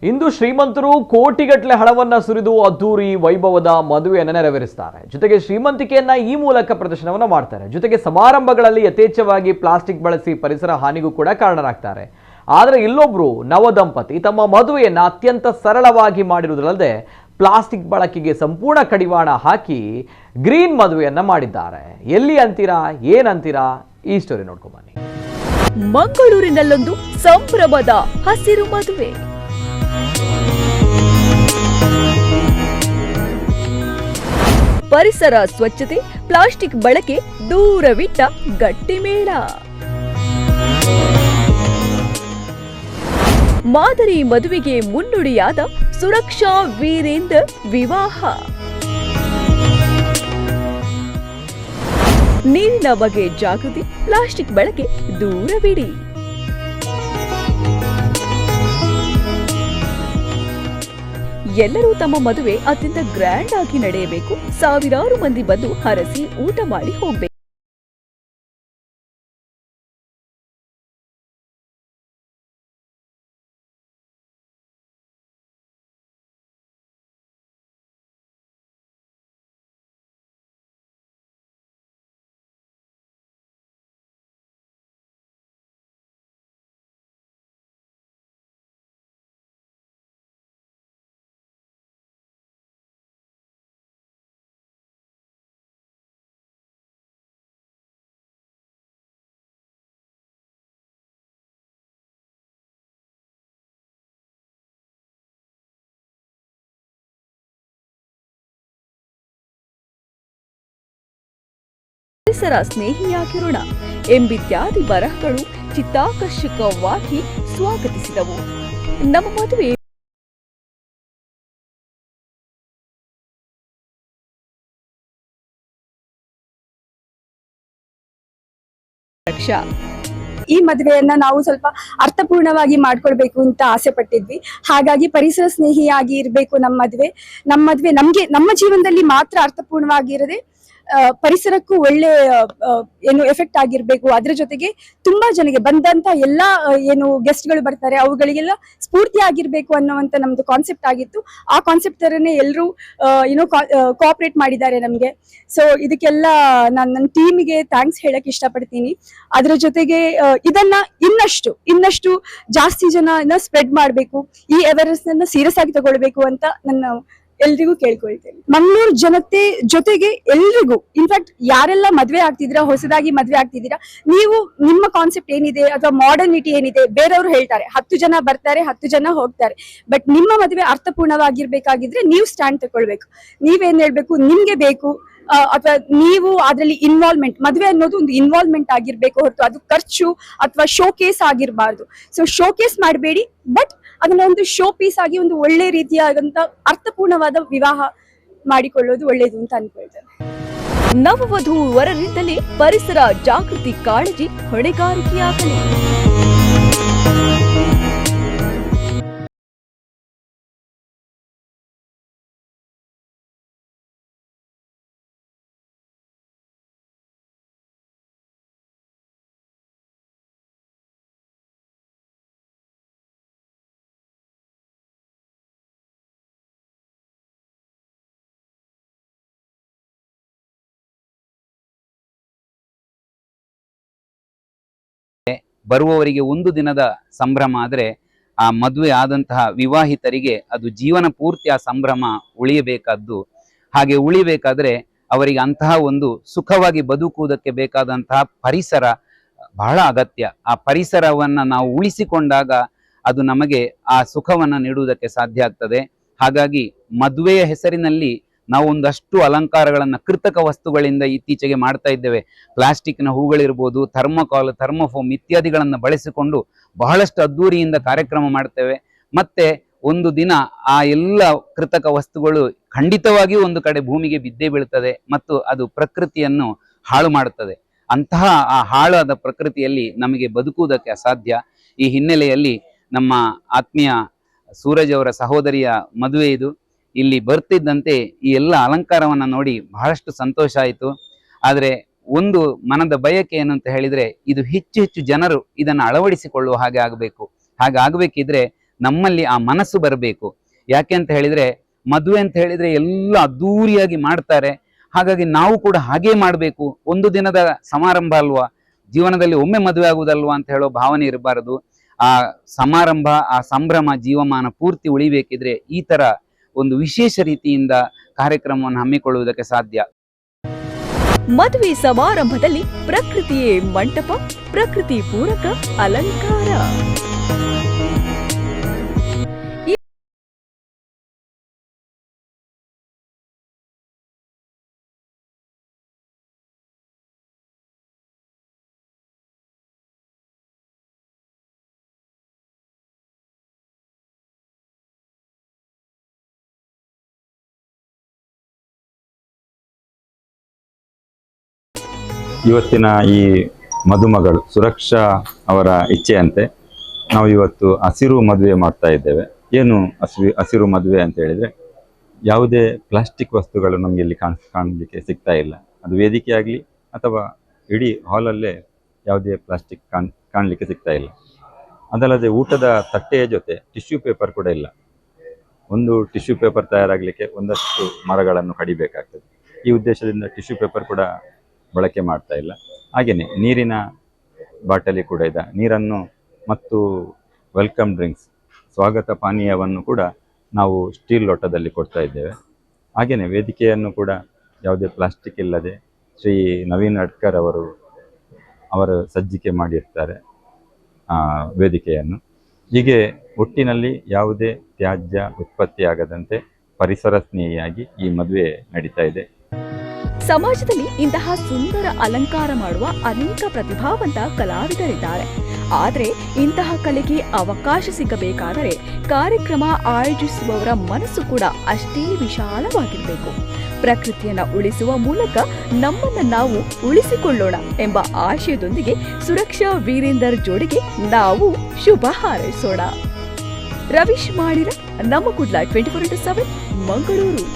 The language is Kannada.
ಇಂದು ಶ್ರೀಮಂತರು ಕೋಟಿಗಟ್ಟಲೆ ಹಣವನ್ನ ಸುರಿದು ಅದ್ದೂರಿ ವೈಭವದ ಮದುವೆಯನ್ನು ನೆರವೇರಿಸುತ್ತಾರೆ. ಜೊತೆಗೆ ಶ್ರೀಮಂತಿಕೆಯನ್ನ ಈ ಮೂಲಕ ಪ್ರದರ್ಶನವನ್ನ ಮಾಡ್ತಾರೆ. ಜೊತೆಗೆ ಸಮಾರಂಭಗಳಲ್ಲಿ ಯಥೇಚ್ಛವಾಗಿ ಪ್ಲಾಸ್ಟಿಕ್ ಬಳಸಿ ಪರಿಸರ ಹಾನಿಗೂ ಕೂಡ ಕಾರಣರಾಗ್ತಾರೆ. ಆದರೆ ಇಲ್ಲೊಬ್ರು ನವದಂಪತಿ ತಮ್ಮ ಮದುವೆಯನ್ನ ಅತ್ಯಂತ ಸರಳವಾಗಿ ಮಾಡಿರುವುದಲ್ಲದೆ ಪ್ಲಾಸ್ಟಿಕ್ ಬಳಕೆಗೆ ಸಂಪೂರ್ಣ ಕಡಿವಾಣ ಹಾಕಿ ಗ್ರೀನ್ ಮದುವೆಯನ್ನ ಮಾಡಿದ್ದಾರೆ. ಎಲ್ಲಿ ಅಂತೀರಾ, ಏನಂತೀರಾ, ಈ ಸ್ಟೋರಿ ನೋಡ್ಕೊಂಡು ಬನ್ನಿ. ಮಂಗಳೂರಿನಲ್ಲೊಂದು ಸಂಭ್ರಮದ ಹಸಿರು ಮದುವೆ. ಪರಿಸರ ಸ್ವಚ್ಛತೆ, ಪ್ಲಾಸ್ಟಿಕ್ ಬಳಕೆ ದೂರವಿಟ್ಟ ಗಟ್ಟಿಮೇಳ. ಮಾದರಿ ಮದುವೆಗೆ ಮುನ್ನುಡಿಯಾದ ಸುರಕ್ಷಾ ವೀರೇಂದರ್ ವಿವಾಹ. ನೀರಿನ ಬಗ್ಗೆ ಜಾಗೃತಿ, ಪ್ಲಾಸ್ಟಿಕ್ ಬಳಕೆ ದೂರವಿಡಿ. ಎಲ್ಲರೂ ತಮ್ಮ ಮದುವೆ ಅತ್ಯಂತ ಗ್ರ್ಯಾಂಡ್ ಆಗಿ ನಡೆಯಬೇಕು. ಸಾವಿರಾರು ಮಂದಿ ಬಂದು ಹರಸಿ ಊಟ ಮಾಡಿ ಹೋಗಬೇಕು. ಪರಿಸರ ಸ್ನೇಹಿಯಾಗಿರೋಣ ಎಂಬಿತ್ಯಾದಿ ಬರಹಗಳು ಚಿತ್ತಾಕರ್ಷಕವಾಗಿ ಸ್ವಾಗತಿಸಿದವು. ನಮ್ಮ ಮದುವೆ ಈ ಮದುವೆಯನ್ನ ನಾವು ಸ್ವಲ್ಪ ಅರ್ಥಪೂರ್ಣವಾಗಿ ಮಾಡ್ಕೊಳ್ಬೇಕು ಅಂತ ಆಸೆ ಪಟ್ಟಿದ್ವಿ. ಹಾಗಾಗಿ ಪರಿಸರ ಸ್ನೇಹಿಯಾಗಿ ಇರಬೇಕು ನಮ್ಮ ಮದುವೆ ನಮ್ಗೆ ನಮ್ಮ ಜೀವನದಲ್ಲಿ ಮಾತ್ರ ಅರ್ಥಪೂರ್ಣವಾಗಿರದೆ ಪರಿಸರಕ್ಕೂ ಒಳ್ಳೆ ಏನು ಎಫೆಕ್ಟ್ ಆಗಿರ್ಬೇಕು. ಅದ್ರ ಜೊತೆಗೆ ತುಂಬಾ ಜನಕ್ಕೆ ಬಂದಂತ ಎಲ್ಲಾ ಏನು ಗೆಸ್ಟ್ ಗಳು ಬರ್ತಾರೆ ಅವುಗಳಿಗೆಲ್ಲ ಸ್ಫೂರ್ತಿ ಆಗಿರ್ಬೇಕು ಅನ್ನುವಂತ ನಮ್ದು ಕಾನ್ಸೆಪ್ಟ್ ಆಗಿತ್ತು. ಆ ಕಾನ್ಸೆಪ್ಟ್ ತರನೇ ಎಲ್ಲರೂ ಕೋಆಪರೇಟ್ ಮಾಡಿದ್ದಾರೆ ನಮ್ಗೆ. ಸೊ ಇದಕ್ಕೆಲ್ಲ ನಾನು ನನ್ನ ಟೀಮಿಗೆ ಥ್ಯಾಂಕ್ಸ್ ಹೇಳಕ್ ಇಷ್ಟಪಡ್ತೀನಿ. ಅದ್ರ ಜೊತೆಗೆ ಇದನ್ನ ಇನ್ನಷ್ಟು ಜಾಸ್ತಿ ಜನ ಸ್ಪ್ರೆಡ್ ಮಾಡ್ಬೇಕು, ಈ ಅವೇರ್ನೆಸ್ ಅನ್ನ ಸೀರಿಯಸ್ ಆಗಿ ತಗೊಳ್ಬೇಕು ಅಂತ ನನ್ನ ಎಲ್ರಿಗೂ ಕೇಳ್ಕೊಳ್ತೇನೆ. ಮಂಗಳೂರು ಜನತೆ ಜೊತೆಗೆ ಎಲ್ರಿಗೂ, ಇನ್ಫ್ಯಾಕ್ಟ್ ಯಾರೆಲ್ಲ ಮದ್ವೆ ಆಗ್ತಿದ್ದೀರಾ, ಹೊಸದಾಗಿ ಮದ್ವೆ ಆಗ್ತಿದ್ದೀರಾ, ನೀವು ನಿಮ್ಮ ಕಾನ್ಸೆಪ್ಟ್ ಏನಿದೆ ಅಥವಾ ಮಾಡರ್ನಿಟಿ ಏನಿದೆ, ಬೇರೆಯವರು ಹೇಳ್ತಾರೆ 10 ಜನ ಬರ್ತಾರೆ 10 ಜನ ಹೋಗ್ತಾರೆ. ಬಟ್ ನಿಮ್ಮ ಮದುವೆ ಅರ್ಥಪೂರ್ಣವಾಗಿರ್ಬೇಕಾಗಿದ್ರೆ ನೀವು ಸ್ಟ್ಯಾಂಡ್ ತಗೊಳ್ಬೇಕು. ನೀವೇನ್ ಹೇಳ್ಬೇಕು, ನಿಮ್ಗೆ ಬೇಕು ಅಥವಾ ನೀವು ಅದ್ರಲ್ಲಿ ಇನ್ವಾಲ್ವ್ಮೆಂಟ್, ಮದುವೆ ಅನ್ನೋದು ಒಂದು ಇನ್ವಾಲ್ವ್ಮೆಂಟ್ ಆಗಿರ್ಬೇಕು ಹೊರತು ಅದು ಖರ್ಚು ಅಥವಾ ಶೋ ಕೇಸ್ ಆಗಿರಬಾರ್ದು. ಸೊ ಶೋ ಕೇಸ್ ಮಾಡಬೇಡಿ, ಬಟ್ ಅದನ್ನ ಒಂದು ಶೋ ಪೀಸ್ ಆಗಿ ಒಂದು ಒಳ್ಳೆ ರೀತಿಯಾದಂತ ಅರ್ಥಪೂರ್ಣವಾದ ವಿವಾಹ ಮಾಡಿಕೊಳ್ಳೋದು ಒಳ್ಳೇದು ಅಂತ ಅನ್ಕೊಳ್ತೇನೆ. ನವವಧು ವರರಿಂದಲೇ ಪರಿಸರ ಜಾಗೃತಿ ಕಾಳಜಿ ಹೊಣೆಗಾರಿಕೆಯಾಗಲಿ. ಬರುವವರಿಗೆ ಒಂದು ದಿನದ ಸಂಭ್ರಮ ಆದರೆ ಆ ಮದುವೆ ಆದಂತಹ ವಿವಾಹಿತರಿಗೆ ಅದು ಜೀವನ ಪೂರ್ತಿ ಆ ಸಂಭ್ರಮ ಉಳಿಯಬೇಕಾದ್ದು. ಹಾಗೆ ಉಳಿಬೇಕಾದ್ರೆ ಅವರಿಗೆ ಅಂತಹ ಒಂದು ಸುಖವಾಗಿ ಬದುಕುವುದಕ್ಕೆ ಬೇಕಾದಂತಹ ಪರಿಸರ ಬಹಳ ಅಗತ್ಯ. ಆ ಪರಿಸರವನ್ನ ನಾವು ಉಳಿಸಿಕೊಂಡಾಗ ಅದು ನಮಗೆ ಆ ಸುಖವನ್ನ ನೀಡುವುದಕ್ಕೆ ಸಾಧ್ಯ ಆಗ್ತದೆ. ಹಾಗಾಗಿ ಮದುವೆಯ ಹೆಸರಿನಲ್ಲಿ ನಾವು ಒಂದಷ್ಟು ಅಲಂಕಾರಗಳನ್ನ ಕೃತಕ ವಸ್ತುಗಳಿಂದ ಇತ್ತೀಚೆಗೆ ಮಾಡ್ತಾ ಇದ್ದೇವೆ. ಪ್ಲಾಸ್ಟಿಕ್ನ ಹೂಗಳಿರ್ಬೋದು, ಥರ್ಮೋಕಾಲ್, ಥರ್ಮೋಫೋಮ್ ಇತ್ಯಾದಿಗಳನ್ನ ಬಳಸಿಕೊಂಡು ಬಹಳಷ್ಟು ಅದ್ದೂರಿಯಿಂದ ಕಾರ್ಯಕ್ರಮ ಮಾಡ್ತೇವೆ. ಮತ್ತೆ ಒಂದು ದಿನ ಆ ಎಲ್ಲ ಕೃತಕ ವಸ್ತುಗಳು ಖಂಡಿತವಾಗಿಯೂ ಒಂದು ಕಡೆ ಭೂಮಿಗೆ ಬಿದ್ದೇ ಬೀಳ್ತದೆ ಮತ್ತು ಅದು ಪ್ರಕೃತಿಯನ್ನು ಹಾಳು ಮಾಡುತ್ತದೆ. ಅಂತಹ ಆ ಹಾಳಾದ ಪ್ರಕೃತಿಯಲ್ಲಿ ನಮಗೆ ಬದುಕುವುದಕ್ಕೆ ಅಸಾಧ್ಯ. ಈ ಹಿನ್ನೆಲೆಯಲ್ಲಿ ನಮ್ಮ ಆತ್ಮೀಯ ಸೂರಜ್ ಅವರ ಸಹೋದರಿಯ ಮದುವೆ ಇದು. ಇಲ್ಲಿ ಬರ್ತಿದ್ದಂತೆ ಈ ಎಲ್ಲ ಅಲಂಕಾರವನ್ನ ನೋಡಿ ಬಹಳಷ್ಟು ಸಂತೋಷ ಆಯಿತು. ಆದರೆ ಒಂದು ಮನದ ಬಯಕೆ ಏನು ಅಂತ ಹೇಳಿದ್ರೆ, ಇದು ಹೆಚ್ಚು ಹೆಚ್ಚು ಜನರು ಇದನ್ನು ಅಳವಡಿಸಿಕೊಳ್ಳುವ ಹಾಗೆ ಆಗಬೇಕು. ಹಾಗೆ ಆಗಬೇಕಿದ್ರೆ ನಮ್ಮಲ್ಲಿ ಆ ಮನಸ್ಸು ಬರಬೇಕು. ಯಾಕೆ ಅಂತ ಹೇಳಿದ್ರೆ ಮದುವೆ ಅಂತ ಹೇಳಿದ್ರೆ ಎಲ್ಲ ಅದ್ದೂರಿಯಾಗಿ ಮಾಡ್ತಾರೆ, ಹಾಗಾಗಿ ನಾವು ಕೂಡ ಹಾಗೇ ಮಾಡಬೇಕು, ಒಂದು ದಿನದ ಸಮಾರಂಭ ಅಲ್ವಾ, ಜೀವನದಲ್ಲಿ ಒಮ್ಮೆ ಮದುವೆ ಆಗುವುದಲ್ವಾ ಅಂತ ಹೇಳೋ ಭಾವನೆ ಇರಬಾರದು. ಆ ಸಮಾರಂಭ, ಆ ಸಂಭ್ರಮ ಜೀವಮಾನ ಪೂರ್ತಿ ಉಳಿಬೇಕಿದ್ರೆ ಈ ತರ ಒಂದು ವಿಶೇಷ ರೀತಿಯಿಂದ ಕಾರ್ಯಕ್ರಮವನ್ನು ಹಮ್ಮಿಕೊಳ್ಳುವುದಕ್ಕೆ ಸಾಧ್ಯ. ಮದುವೆ ಸಮಾರಂಭದಲ್ಲಿ ಪ್ರಕೃತಿಯೇ ಮಂಟಪ, ಪ್ರಕೃತಿ ಪೂರಕ ಅಲಂಕಾರ. ಇವತ್ತಿನ ಈ ಮದುಮಗಳು ಸುರಕ್ಷಾ ಅವರ ಇಚ್ಛೆಯಂತೆ ನಾವು ಇವತ್ತು ಹಸಿರು ಮದುವೆ ಮಾಡ್ತಾ ಇದ್ದೇವೆ. ಏನು ಹಸಿರು ಮದುವೆ ಅಂತ ಹೇಳಿದ್ರೆ, ಯಾವುದೇ ಪ್ಲಾಸ್ಟಿಕ್ ವಸ್ತುಗಳು ನಮಗೆ ಇಲ್ಲಿ ಕಾಣಲಿಕ್ಕೆ ಸಿಗ್ತಾ ಇಲ್ಲ. ಅದು ವೇದಿಕೆ ಆಗಲಿ ಅಥವಾ ಇಡೀ ಹಾಲಲ್ಲೇ ಯಾವುದೇ ಪ್ಲಾಸ್ಟಿಕ್ ಕಾಣಲಿಕ್ಕೆ ಸಿಗ್ತಾ ಇಲ್ಲ. ಅದಲ್ಲದೆ ಊಟದ ತಟ್ಟೆಯ ಜೊತೆ ಟಿಶ್ಯೂ ಪೇಪರ್ ಕೂಡ ಇಲ್ಲ. ಒಂದು ಟಿಶ್ಯೂ ಪೇಪರ್ ತಯಾರಾಗಲಿಕ್ಕೆ ಒಂದಷ್ಟು ಮರಗಳನ್ನು ಕಡಿಬೇಕಾಗ್ತದೆ. ಈ ಉದ್ದೇಶದಿಂದ ಟಿಶ್ಯೂ ಪೇಪರ್ ಕೂಡ ಬಳಕೆ ಮಾಡ್ತಾ ಇಲ್ಲ. ಹಾಗೆಯೇ ನೀರಿನ ಬಾಟಲಿ ಕೂಡ ಇದೆ. ನೀರನ್ನು ಮತ್ತು ವೆಲ್ಕಮ್ ಡ್ರಿಂಕ್ಸ್, ಸ್ವಾಗತ ಪಾನೀಯವನ್ನು ಕೂಡ ನಾವು ಸ್ಟೀಲ್ ಲೋಟದಲ್ಲಿ ಕೊಡ್ತಾ ಇದ್ದೇವೆ. ಹಾಗೆಯೇ ವೇದಿಕೆಯನ್ನು ಕೂಡ ಯಾವುದೇ ಪ್ಲಾಸ್ಟಿಕ್ ಇಲ್ಲದೆ ಶ್ರೀ ನವೀನ್ ಅಡ್ಕರ್ ಅವರು ಸಜ್ಜಿಕೆ ಮಾಡಿರ್ತಾರೆ ವೇದಿಕೆಯನ್ನು. ಹೀಗೆ ಒಟ್ಟಿನಲ್ಲಿ ಯಾವುದೇ ತ್ಯಾಜ್ಯ ಉತ್ಪತ್ತಿಯಾಗದಂತೆ ಪರಿಸರ ಸ್ನೇಹಿಯಾಗಿ ಈ ಮದುವೆ ನಡೀತಾ ಇದೆ. ಸಮಾಜದಲ್ಲಿ ಇಂತಹ ಸುಂದರ ಅಲಂಕಾರ ಮಾಡುವ ಅನೇಕ ಪ್ರತಿಭಾವಂತ ಕಲಾವಿದರಿದ್ದಾರೆ. ಆದರೆ ಇಂತಹ ಕಲೆಗೆ ಅವಕಾಶ ಸಿಗಬೇಕಾದರೆ ಕಾರ್ಯಕ್ರಮ ಆಯೋಜಿಸುವವರ ಮನಸ್ಸು ಕೂಡ ಅಷ್ಟೇ ವಿಶಾಲವಾಗಿರಬೇಕು. ಪ್ರಕೃತಿಯನ್ನ ಉಳಿಸುವ ಮೂಲಕ ನಮ್ಮನ್ನ ನಾವು ಉಳಿಸಿಕೊಳ್ಳೋಣ ಎಂಬ ಆಶಯದೊಂದಿಗೆ ಸುರಕ್ಷಾ ವೀರೇಂದರ್ ಜೋಡಿಗೆ ನಾವು ಶುಭ ಹಾರೈಸೋಣ. ರವೀಶ್ ಮಾಡಿರ, ನಮ್ಮ ಕುಡ್ಲ 24/7 ಮಂಗಳೂರು.